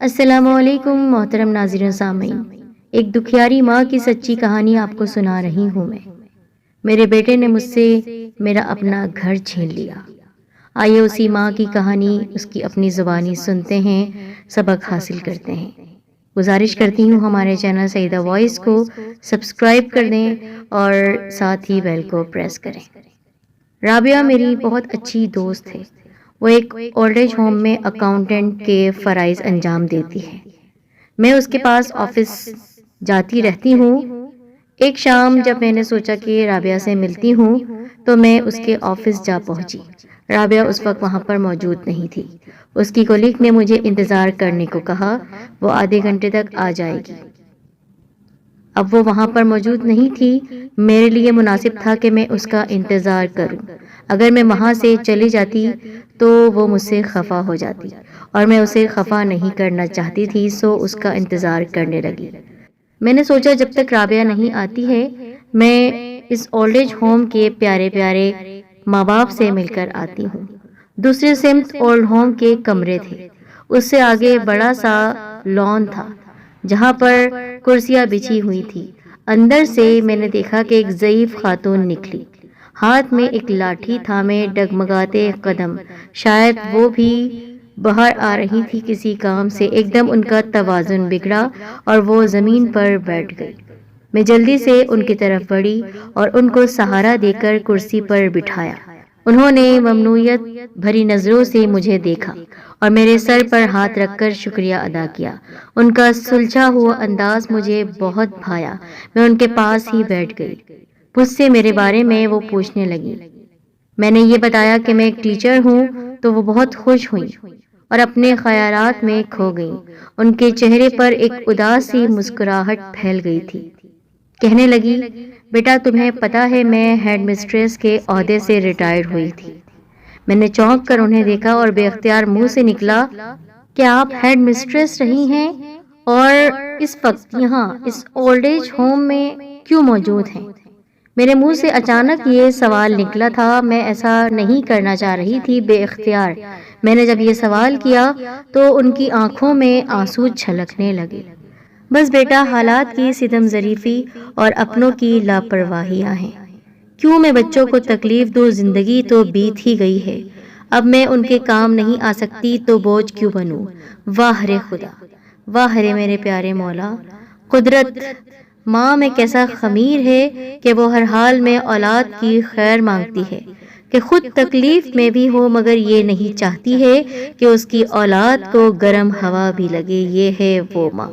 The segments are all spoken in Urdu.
السلام علیکم محترم ناظرین سامعین، ایک دکھیاری ماں کی سچی کہانی آپ کو سنا رہی ہوں میں۔ میرے بیٹے نے مجھ سے میرا اپنا گھر چھین لیا۔ آئیے اسی ماں کی کہانی اس کی اپنی زبانی سنتے ہیں، سبق حاصل کرتے ہیں۔ گزارش کرتی ہوں ہمارے چینل سعیدہ وائس کو سبسکرائب کر دیں اور ساتھ ہی بیل کو پریس کریں۔ رابعہ میری بہت اچھی دوست ہے۔ وہ ایک اولڈ ایج ہوم میں اکاؤنٹنٹ کے فرائض انجام دیتی ہے۔ میں اس کے پاس آفس جاتی رہتی ہوں۔ ایک شام جب میں نے سوچا کہ رابعہ سے ملتی ہوں تو میں اس کے آفس جا پہنچی۔ رابعہ اس وقت وہاں پر موجود نہیں تھی۔ اس کی کولیگ نے مجھے انتظار کرنے کو کہا، وہ آدھے گھنٹے تک آ جائے گی۔ اب وہ وہاں پر موجود نہیں تھی۔ میرے لیے مناسب تھا کہ میں اس کا انتظار کروں۔ اگر میں وہاں سے چلی جاتی تو وہ مجھ سے خفا ہو جاتی اور میں اسے خفا نہیں کرنا چاہتی تھی، سو اس کا انتظار کرنے لگی۔ میں نے سوچا جب تک رابعہ نہیں آتی ہے میں اس اولڈ ایج ہوم کے پیارے پیارے ماں باپ سے مل کر آتی ہوں۔ دوسری سمت اولڈ ہوم کے کمرے تھے۔ اس سے آگے بڑا سا لان تھا جہاں پر کرسیاں بچھی ہوئی تھی۔ اندر سے میں نے دیکھا کہ ایک ضعیف خاتون نکلی، ہاتھ میں ایک لاٹھی تھامے ڈگمگاتے قدم، شاید وہ بھی باہر آ رہی تھی کسی کام سے۔ ایک دم ان کا توازن بگڑا اور وہ زمین پر بیٹھ گئی۔ میں جلدی سے ان کی طرف بڑھی اور ان کو سہارا دے کر کرسی پر بٹھایا۔ انہوں نے ممنوعیت بھری نظروں سے مجھے دیکھا اور میرے سر پر ہاتھ رکھ کر شکریہ ادا کیا۔ ان کا سلجھا ہوا انداز مجھے بہت بھایا۔ میں ان کے پاس ہی بیٹھ گئی۔ مجھ سے میرے بارے میں وہ پوچھنے لگی۔ میں نے یہ بتایا کہ میں ایک ٹیچر ہوں تو وہ بہت خوش ہوئیں اور اپنے خیالات میں کھو گئیں۔ ان کے چہرے پر ایک اداس سی مسکراہٹ پھیل گئی تھی۔ کہنے لگی، بیٹا تمہیں پتہ ہے میں ہیڈ مسٹریس کے عہدے سے ریٹائر ہوئی تھی۔ میں نے چونک کر انہیں دیکھا اور بے اختیار منہ سے نکلا، کیا آپ ہیڈ مسٹریس رہی ہیں اور اس وقت یہاں اس اولڈ ایج ہوم میں کیوں موجود ہیں؟ میرے منہ سے اچانک یہ سوال نکلا تھا۔ میں ایسا نہیں کرنا چاہ رہی تھی، بے اختیار میں نے جب یہ سوال کیا تو ان کی آنکھوں میں آنسو چھلکنے لگے۔ بس بیٹا، حالات کی ستم ظریفی اور اپنوں کی لاپرواہیاں ہیں۔ کیوں میں بچوں کو تکلیف دوں؟ زندگی تو بیت ہی گئی ہے، اب میں ان کے کام نہیں آ سکتی تو بوجھ کیوں بنوں؟ واہ رے خدا، واہ رے میرے پیارے مولا، قدرت! ماں میں کیسا خمیر ہے کہ وہ ہر حال میں اولاد کی خیر مانگتی ہے، کہ خود تکلیف میں بھی ہو مگر یہ نہیں چاہتی ہے کہ اس کی اولاد کو گرم ہوا بھی لگے۔ یہ ہے وہ ماں۔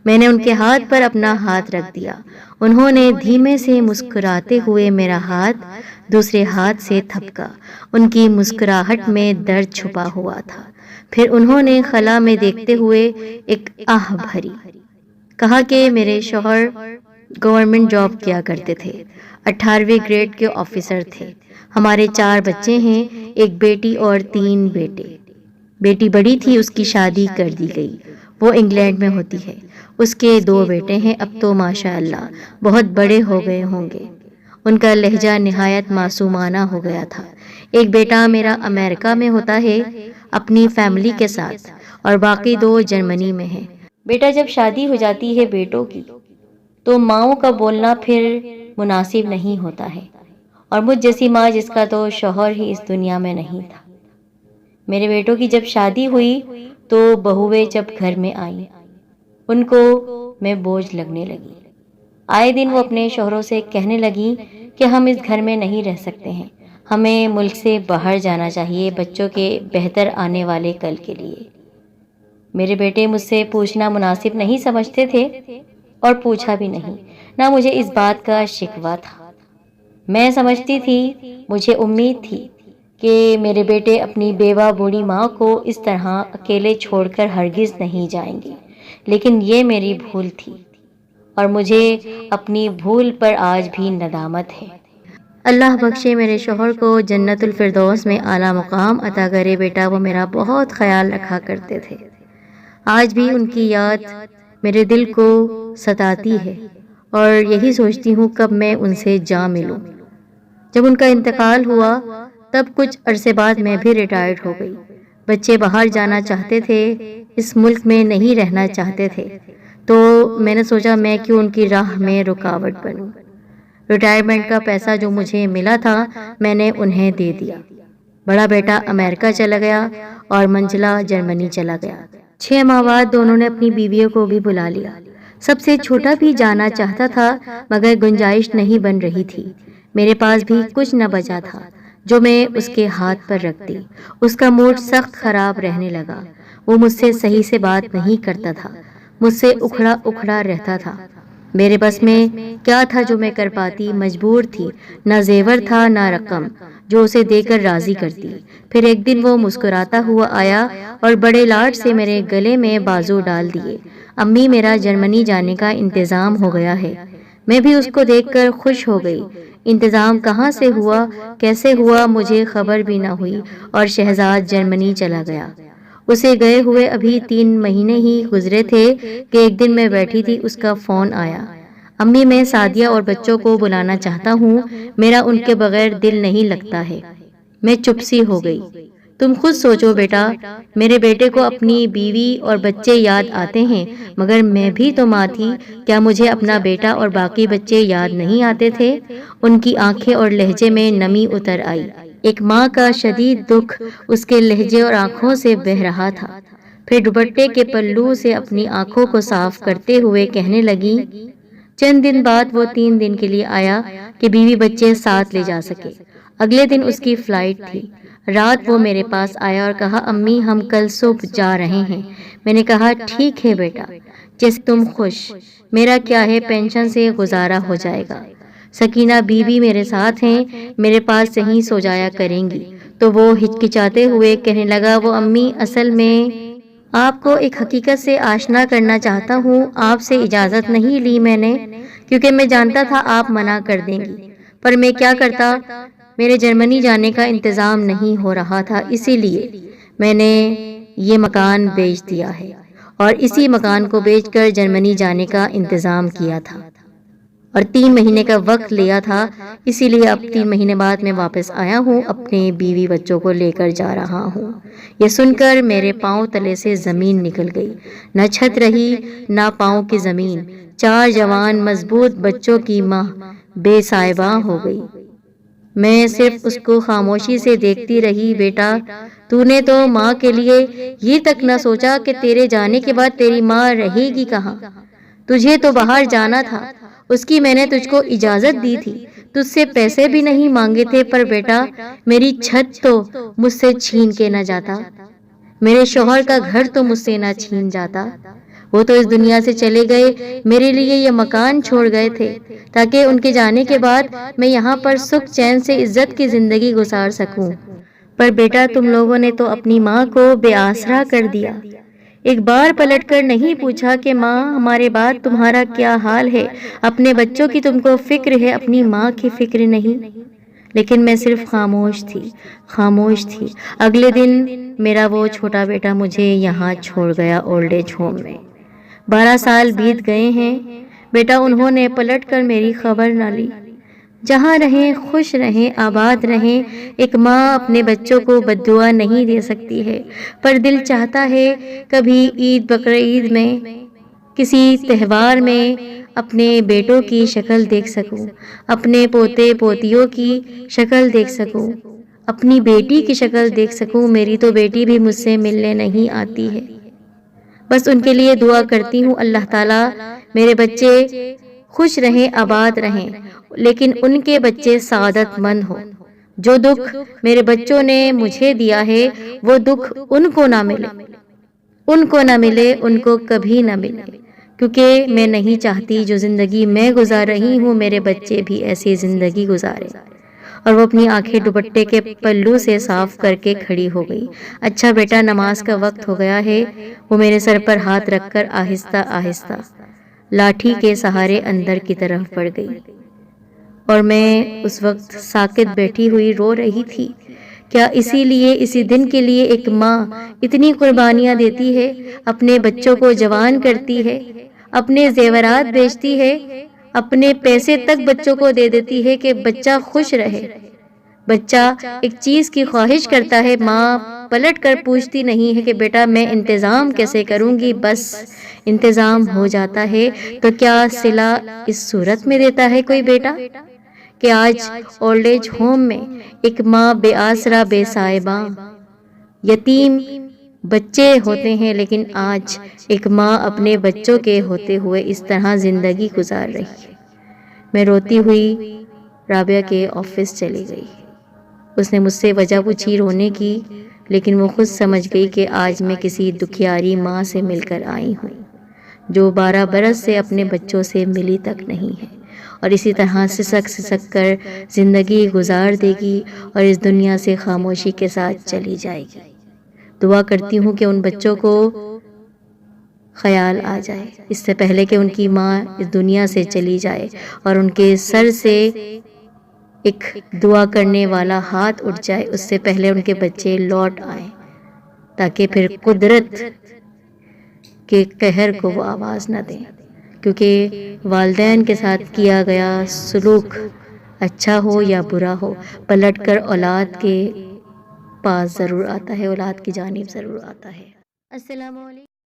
میں نے ان کے ہاتھ پر اپنا ہاتھ رکھ دیا۔ انہوں نے دھیمے سے مسکراتے ہوئے میرا ہاتھ دوسرے ہاتھ سے تھپکا۔ ان کی مسکراہٹ میں درد چھپا ہوا تھا۔ پھر انہوں نے خلا میں دیکھتے ہوئے ایک آہ بھری، کہا کہ میرے شوہر گورنمنٹ جاب کیا کرتے تھے، 18ویں گریڈ کے آفیسر تھے۔ ہمارے 4 بچے ہیں، ایک بیٹی اور 3 بیٹے۔ بیٹی بڑی تھی، اس کی شادی کر دی گئی، وہ انگلینڈ میں ہوتی ہے۔ اس کے 2 بیٹے ہیں، اب تو ماشاء اللہ بہت بڑے ہو گئے ہوں گے۔ ان کا لہجہ نہایت معصومانہ ہو گیا تھا۔ ایک بیٹا میرا امریکہ میں ہوتا ہے اپنی فیملی کے ساتھ اور باقی 2 جرمنی میں ہیں۔ بیٹا جب شادی ہو جاتی ہے بیٹوں کی تو ماؤں کا بولنا پھر مناسب نہیں ہوتا ہے، اور مجھ جیسی ماں جس کا تو شوہر ہی اس دنیا میں نہیں تھا۔ میرے بیٹوں کی جب شادی ہوئی تو بہویں جب گھر میں آئیں، ان کو میں بوجھ لگنے لگی۔ آئے دن وہ اپنے شوہروں سے کہنے لگی کہ ہم اس گھر میں نہیں رہ سکتے ہیں، ہمیں ملک سے باہر جانا چاہیے بچوں کے بہتر آنے والے کل کے لیے۔ میرے بیٹے مجھ سے پوچھنا مناسب نہیں سمجھتے تھے اور پوچھا بھی نہیں، نہ مجھے اس بات کا شکوہ تھا۔ میں سمجھتی تھی، مجھے امید تھی کہ میرے بیٹے اپنی بیوہ بوڑھی ماں کو اس طرح اکیلے چھوڑ کر ہرگز نہیں جائیں گے، لیکن یہ میری بھول تھی اور مجھے اپنی بھول پر آج بھی ندامت ہے۔ اللہ بخشے میرے شوہر کو جنت الفردوس میں اعلیٰ مقام عطا کرے۔ بیٹا وہ میرا بہت خیال رکھا کرتے تھے۔ آج بھی ان کی یاد میرے دل کو ستاتی ہے اور یہی سوچتی ہوں کب میں ان سے جا ملوں۔ جب ان کا انتقال ہوا تب کچھ عرصے بعد میں بھی ریٹائرڈ ہو گئی۔ بچے باہر جانا چاہتے تھے، اس ملک میں نہیں رہنا چاہتے تھے، تو میں نے سوچا میں کیوں ان کی راہ میں رکاوٹ بنوں۔ ریٹائرمنٹ کا پیسہ جو مجھے ملا تھا میں نے انہیں دے دیا۔ بڑا بیٹا امریکہ چلا گیا اور منجلا جرمنی چلا گیا۔ 6 ماہ بعد دونوں نے اپنی بیویوں کو بھی بلا لیا۔ سب سے چھوٹا بھی جانا چاہتا تھا مگر گنجائش نہیں بن رہی تھی۔ میرے پاس بھی کچھ نہ بچا تھا جو میں اس کے ہاتھ پر رکھتی۔ اس کا موڈ سخت خراب رہنے لگا۔ وہ مجھ سے صحیح سے بات نہیں کرتا تھا، مجھ سے اکھڑا اکھڑا رہتا تھا۔ میرے بس میں کیا تھا جو میں کر پاتی؟ مجبور تھی، نہ زیور تھا نہ رقم جو اسے دے کر راضی کرتی۔ پھر ایک دن وہ مسکراتا ہوا آیا اور بڑے لاڈ سے میرے گلے میں بازو ڈال دیے۔ امی، میرا جرمنی جانے کا انتظام ہو گیا ہے۔ میں بھی اس کو دیکھ کر خوش ہو گئی۔ انتظام کہاں سے ہوا، کیسے ہوا، مجھے خبر بھی نہ ہوئی اور شہزاد جرمنی چلا گیا۔ اسے گئے ہوئے ابھی 3 مہینے ہی گزرے تھے کہ ایک دن میں بیٹھی تھی، اس کا فون آیا۔ امی، میں سعدیہ اور بچوں کو بلانا چاہتا ہوں، میرا ان کے بغیر دل نہیں لگتا ہے۔ میں چپ سی ہو گئی۔ تم خود سوچو بیٹا، میرے بیٹے کو اپنی بیوی اور بچے یاد آتے ہیں مگر میں بھی تو ماں تھی، کیا مجھے اپنا بیٹا اور باقی بچے یاد نہیں آتے تھے؟ ان کی آنکھیں اور لہجے میں نمی اتر آئی۔ ایک ماں کا شدید دکھ اس کے لہجے اور آنکھوں سے بہہ رہا تھا۔ پھر دوپٹے کے پلو سے اپنی آنکھوں کو صاف کرتے ہوئے کہنے لگی، چند دن بعد وہ 3 دن کے لیے آیا کہ بیوی بچے ساتھ لے جا سکے۔ اگلے دن اس کی فلائٹ تھی۔ رات وہ میرے پاس آیا اور کہا، امی ہم کل صبح جا رہے ہیں۔ میں نے کہا ٹھیک ہے بیٹا، جیسے تم خوش، میرا کیا ہے، پینشن سے گزارا ہو جائے گا۔ سکینہ بیوی میرے ساتھ ہیں، میرے پاس یہیں سو جایا کریں گی۔ تو وہ ہچکچاتے ہوئے کہنے لگا، وہ امی اصل میں آپ کو ایک حقیقت سے آشنا کرنا چاہتا ہوں۔ آپ سے اجازت نہیں لی میں نے، کیونکہ میں جانتا تھا آپ منع کر دیں گی، پر میں کیا کرتا، میرے جرمنی جانے کا انتظام نہیں ہو رہا تھا، اسی لیے میں نے یہ مکان بیچ دیا ہے اور اسی مکان کو بیچ کر جرمنی جانے کا انتظام کیا تھا اور 3 مہینے کا وقت لیا تھا، اسی لیے اب 3 مہینے بعد میں واپس آیا ہوں، اپنے بیوی بچوں کو لے کر جا رہا ہوں۔ یہ سن کر میرے پاؤں تلے سے زمین نکل گئی، نہ چھت رہی نہ پاؤں کی زمین۔ 4 جوان مضبوط بچوں کی ماں بے سائباں ہو گئی۔ میں صرف اس کو خاموشی سے دیکھتی رہی۔ بیٹا، تو نے تو ماں کے لیے یہ تک نہ سوچا کہ تیرے جانے کے بعد تیری ماں رہے گی کہاں؟ تجھے تو باہر جانا تھا، اس کی میں نے تجھ کو اجازت دی تھی، تجھ سے پیسے بھی نہیں مانگے تھے، پر بیٹا میری چھت تو مجھ سے چھین کے نہ جاتا، میرے شوہر کا گھر تو مجھ سے نہ چھین جاتا۔ وہ تو اس دنیا سے چلے گئے، میرے لیے یہ مکان چھوڑ گئے تھے تاکہ ان کے جانے کے بعد میں یہاں پر سکھ چین سے عزت کی زندگی گزار سکوں، پر بیٹا تم لوگوں نے تو اپنی ماں کو بے آسرا کر دیا۔ ایک بار پلٹ کر نہیں پوچھا کہ ماں ہمارے بعد تمہارا کیا حال ہے؟ اپنے بچوں کی تم کو فکر ہے، اپنی ماں کی فکر نہیں۔ لیکن میں صرف خاموش تھی۔ اگلے دن میرا وہ چھوٹا بیٹا مجھے یہاں چھوڑ گیا، اولڈ ایج ہوم میں۔ 12 سال بیت گئے ہیں بیٹا، انہوں نے پلٹ کر میری خبر نہ لی۔ جہاں رہیں خوش رہیں، آباد رہیں۔ ایک ماں اپنے بچوں کو بد دعا نہیں دے سکتی ہے، پر دل چاہتا ہے کبھی عید بقرعید میں، کسی تہوار میں اپنے بیٹوں کی شکل دیکھ سکوں، اپنے پوتے پوتیوں کی شکل دیکھ سکوں، اپنی بیٹی کی شکل دیکھ سکوں۔ میری تو بیٹی بھی مجھ سے ملنے نہیں آتی ہے، بس ان کے لیے دعا کرتی ہوں اللہ تعالیٰ میرے بچے خوش رہیں، آباد رہیں، لیکن ان کے بچے سعادت مند ہوں۔ جو دکھ میرے بچوں نے مجھے دیا ہے وہ دکھ ان کو نہ ملے، ان کو کبھی نہ ملے، کیونکہ میں نہیں چاہتی جو زندگی میں گزار رہی ہوں میرے بچے بھی ایسی زندگی گزارے۔ اور وہ اپنی آنکھیں دوپٹے کے پلو سے صاف کر کے کھڑی ہو گئی۔ اچھا بیٹا، نماز کا وقت ہو گیا ہے۔ وہ میرے سر پر ہاتھ رکھ کر آہستہ آہستہ لاٹھی کے سہارے اندر کی طرف بڑھ گئی، اور میں اس وقت ساکت بیٹھی ہوئی رو رہی تھی۔ کیا اسی لیے، اسی دن کے لیے ایک ماں اتنی قربانیاں دیتی ہے، اپنے بچوں کو جوان کرتی ہے، اپنے زیورات بیچتی ہے، اپنے پیسے تک بچوں کو دے دیتی ہے کہ بچہ خوش رہے؟ بچہ ایک چیز کی خواہش کرتا ہے، ماں پلٹ کر پوچھتی نہیں ہے کہ بیٹا میں انتظام کیسے کروں گی، بس انتظام ہو جاتا ہے۔ تو کیا صلہ اس صورت میں دیتا ہے کوئی بیٹا کہ آج اولڈ ایج ہوم میں ایک ماں بے آسرا بے سائباں یتیم بچے ہوتے ہیں، لیکن آج ایک ماں اپنے بچوں کے ہوتے ہوئے اس طرح زندگی گزار رہی ہے۔ میں روتی ہوئی رابعہ کے آفس چلی گئی۔ اس نے مجھ سے وجہ پوچھی رونے کی، لیکن وہ خود سمجھ گئی کہ آج میں کسی دکھیاری ماں سے مل کر آئی ہوں جو 12 برس سے اپنے بچوں سے ملی تک نہیں ہے، اور اسی طرح سسک سسک کر زندگی گزار دے گی اور اس دنیا سے خاموشی کے ساتھ چلی جائے گی۔ دعا کرتی ہوں کہ ان بچوں کو خیال آ جائے اس سے پہلے کہ ان کی ماں اس دنیا سے چلی جائے، اور ان کے سر سے ایک دعا کرنے والا ہاتھ اٹھ جائے اس سے پہلے ان کے بچے لوٹ آئیں، تاکہ پھر قدرت کے قہر کو وہ آواز نہ دیں، کیونکہ والدین کے ساتھ کیا گیا سلوک اچھا ہو یا برا ہو، پلٹ کر اولاد کے پاس ضرور آتا ہے، اولاد کی جانب ضرور آتا ہے۔ السلام علیکم۔